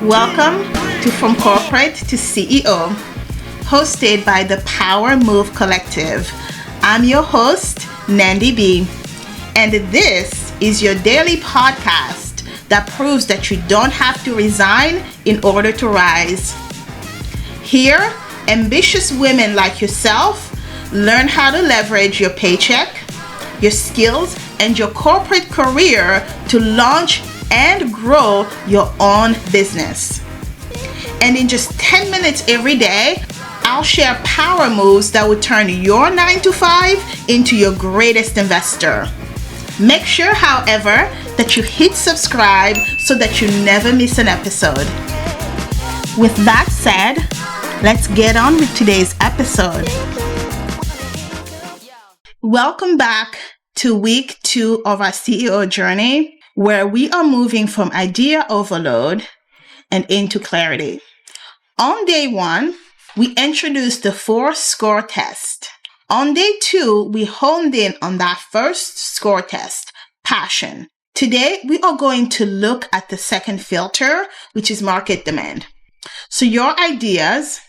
Welcome to From Corporate to CEO, hosted by the Power Move Collective. I'm your host, Nandi B, and this is your daily podcast that proves that you don't have to resign in order to rise. Here, ambitious women like yourself learn how to leverage your paycheck, your skills, and your corporate career to launch and grow your own business. And in just 10 minutes every day, I'll share power moves that will turn your 9-to-5 into your greatest investor. Make sure, however, that you hit subscribe so that you never miss an episode. With that said, let's get on with today's episode. Welcome back to week 2 of our CEO journey, where we are moving from idea overload and into clarity. On day 1, we introduced the 4 score test. On day 2, we honed in on that first score test, passion. Today, we are going to look at the second filter, which is market demand. So your ideas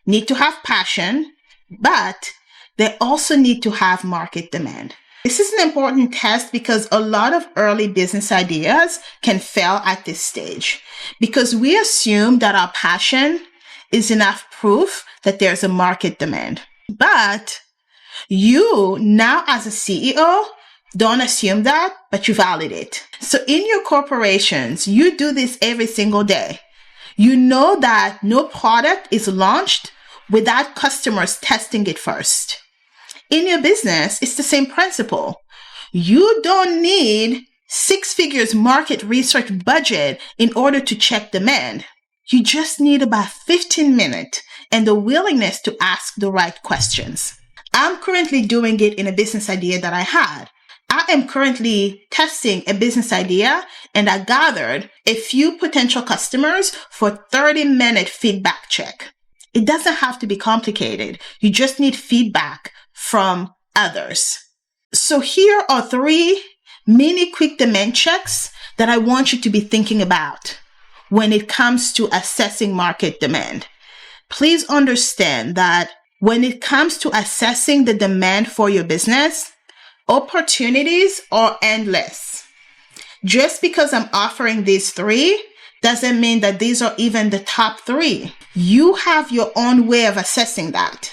need to have passion, but they also need to have market demand. This is an important test because a lot of early business ideas can fail at this stage because we assume that our passion is enough proof that there's a market demand. But you now as a CEO don't assume that, but you validate. So in your corporations, you do this every single day. You know that no product is launched without customers testing it first. In your business, it's the same principle. You don't need 6 figures market research budget in order to check demand. You just need about 15 minutes and the willingness to ask the right questions. I'm currently doing it in a business idea that I had. I am currently testing a business idea and I gathered a few potential customers for 30-minute feedback check. It doesn't have to be complicated. You just need feedback from others. So here are 3 mini quick demand checks that I want you to be thinking about when it comes to assessing market demand. Please understand that when it comes to assessing the demand for your business, opportunities are endless. Just because I'm offering these 3 doesn't mean that these are even the top 3. You have your own way of assessing that.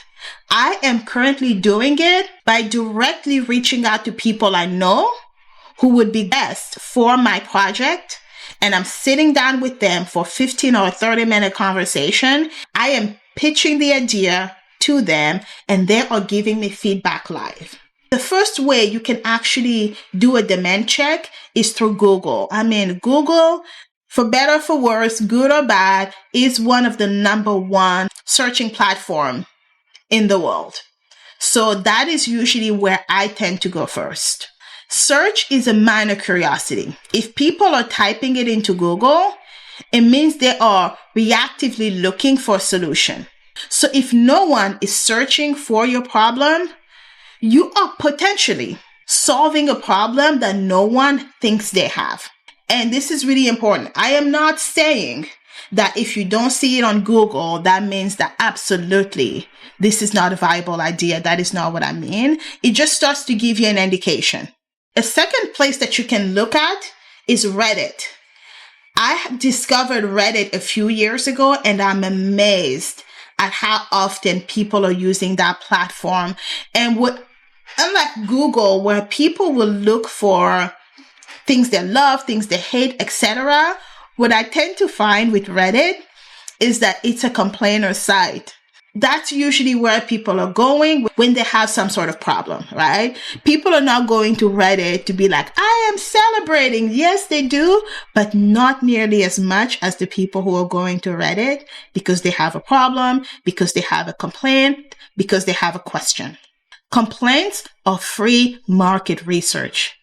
I am currently doing it by directly reaching out to people I know who would be best for my project, and I'm sitting down with them for 15 or 30-minute conversation. I am pitching the idea to them, and they are giving me feedback live. The first way you can actually do a demand check is through Google. Google, for better or for worse, good or bad, is one of the number 1 searching platform in the world. So that is usually where I tend to go first. Search is a minor curiosity. If people are typing it into Google, it means they are reactively looking for a solution. So if no one is searching for your problem, you are potentially solving a problem that no one thinks they have. And this is really important. I am not saying that if you don't see it on Google, that means that absolutely this is not a viable idea. That is not what I mean. It just starts to give you an indication. A second place that you can look at is Reddit. I discovered Reddit a few years ago, and I'm amazed at how often people are using that platform. And unlike Google, where people will look for things they love, things they hate, etc., what I tend to find with Reddit is that it's a complainer site. That's usually where people are going when they have some sort of problem, right? People are not going to Reddit to be like, I am celebrating. Yes, they do, but not nearly as much as the people who are going to Reddit because they have a problem, because they have a complaint, because they have a question. Complaints are free market research.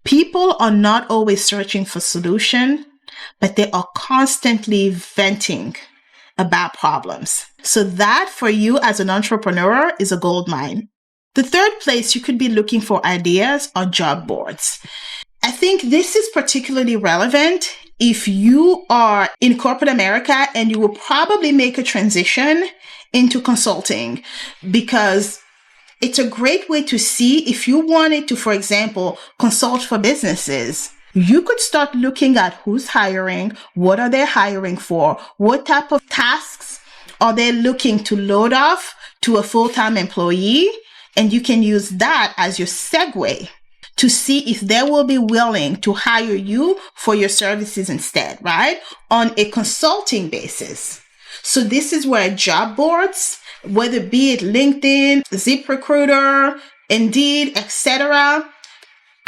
People are not always searching for solution, but they are constantly venting about problems. So that for you as an entrepreneur is a gold mine. The third place you could be looking for ideas are job boards. I think this is particularly relevant if you are in corporate America, and you will probably make a transition into consulting, because it's a great way to see if you wanted to, for example, consult for businesses. You could start looking at who's hiring, what are they hiring for, what type of tasks are they looking to load off to a full-time employee, and you can use that as your segue to see if they will be willing to hire you for your services instead, right? On a consulting basis. So this is where job boards, whether be it LinkedIn, ZipRecruiter, Indeed, etc.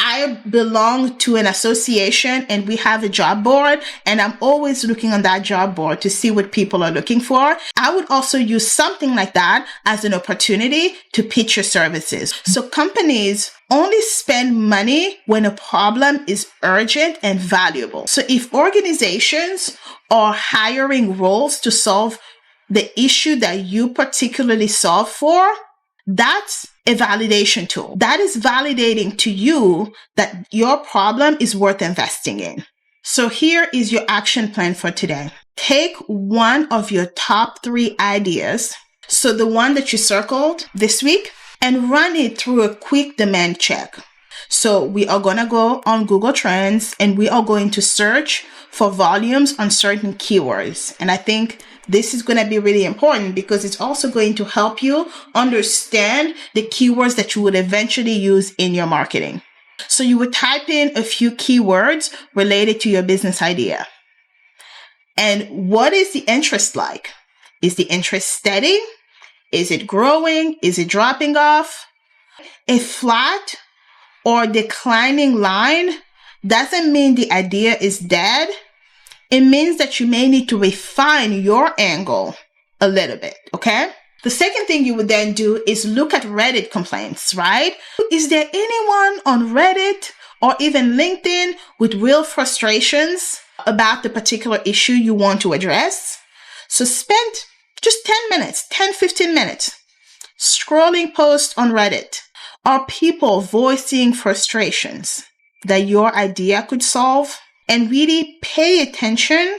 I belong to an association and we have a job board, and I'm always looking on that job board to see what people are looking for. I would also use something like that as an opportunity to pitch your services. So companies only spend money when a problem is urgent and valuable. So if organizations are hiring roles to solve the issue that you particularly solve for, that's a validation tool. That is validating to you that your problem is worth investing in. So here is your action plan for today. Take one of your top 3 ideas, so the one that you circled this week, and run it through a quick demand check. So we are going to go on Google Trends and we are going to search for volumes on certain keywords. And I think this is going to be really important because it's also going to help you understand the keywords that you would eventually use in your marketing. So you would type in a few keywords related to your business idea. And what is the interest like? Is the interest steady? Is it growing? Is it dropping off? A flat or declining line doesn't mean the idea is dead. It means that you may need to refine your angle a little bit, okay? The second thing you would then do is look at Reddit complaints, right? Is there anyone on Reddit or even LinkedIn with real frustrations about the particular issue you want to address? So spend just 15 minutes scrolling posts on Reddit. Are people voicing frustrations that your idea could solve? And really pay attention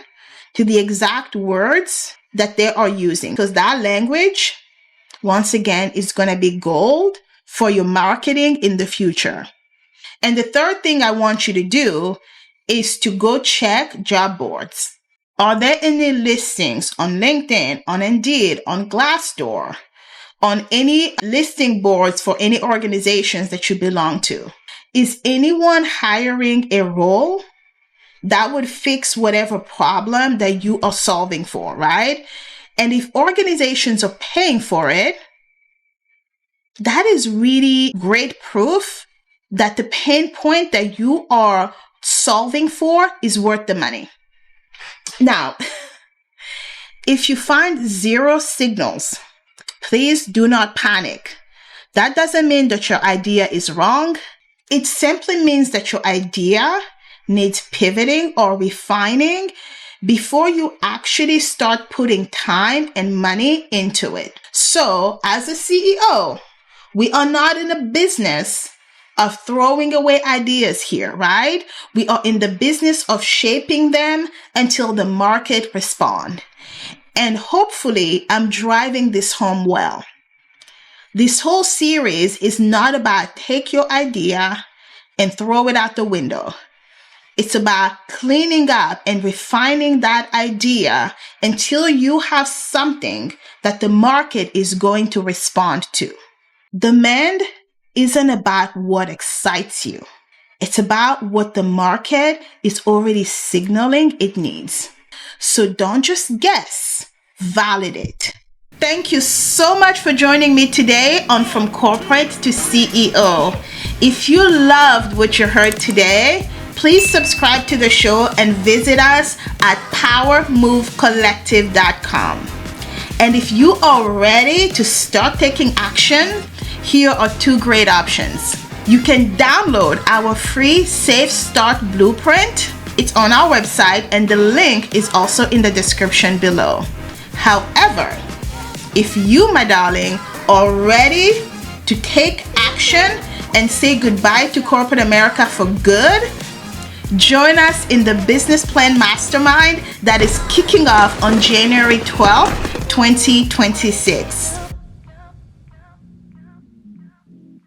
to the exact words that they are using, because that language, once again, is going to be gold for your marketing in the future. And the third thing I want you to do is to go check job boards. Are there any listings on LinkedIn, on Indeed, on Glassdoor, on any listing boards for any organizations that you belong to? Is anyone hiring a role that would fix whatever problem that you are solving for, right? And if organizations are paying for it, that is really great proof that the pain point that you are solving for is worth the money. Now, if you find 0 signals, please do not panic. That doesn't mean that your idea is wrong. It simply means that your idea needs pivoting or refining before you actually start putting time and money into it. So as a CEO, we are not in a business of throwing away ideas here, right? We are in the business of shaping them until the market responds. And hopefully I'm driving this home well. This whole series is not about take your idea and throw it out the window. It's about cleaning up and refining that idea until you have something that the market is going to respond to. Demand isn't about what excites you. It's about what the market is already signaling it needs. So don't just guess, validate. Thank you so much for joining me today on From Corporate to CEO. If you loved what you heard today, please subscribe to the show and visit us at powermovecollective.com. And if you are ready to start taking action, here are 2 great options. You can download our free Safe Start Blueprint. It's on our website and the link is also in the description below. However, if you, my darling, are ready to take action and say goodbye to corporate America for good, Join us in the Business Plan Mastermind that is kicking off on January 12th, 2026.